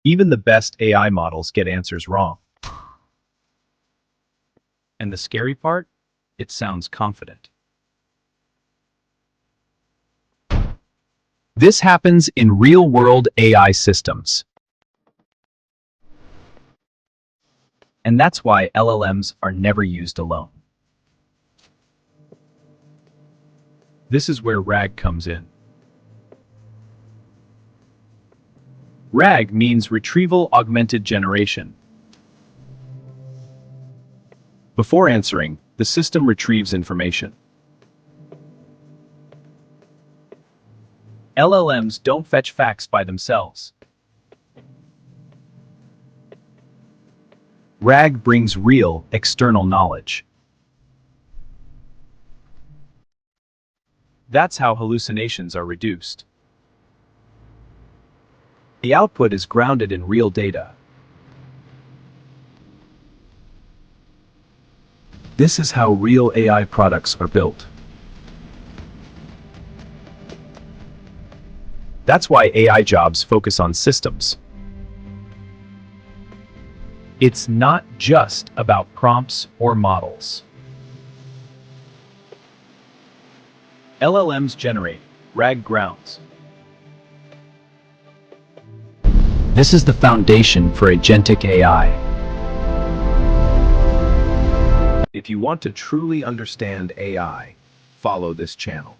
Even the best AI models get answers wrong. And the scary part? It sounds confident. This happens in real-world AI systems. And that's why LLMs are never used alone. This is where RAG comes in. RAG means Retrieval-Augmented Generation. Before answering, the system retrieves information. LLMs don't fetch facts by themselves. RAG brings real, external knowledge. That's how hallucinations are reduced. The output is grounded in real data. This is how real AI products are built. That's why AI jobs focus on systems. It's not just about prompts or models. LLMs generate, RAG grounds. This is the foundation for agentic AI. If you want to truly understand AI, follow this channel.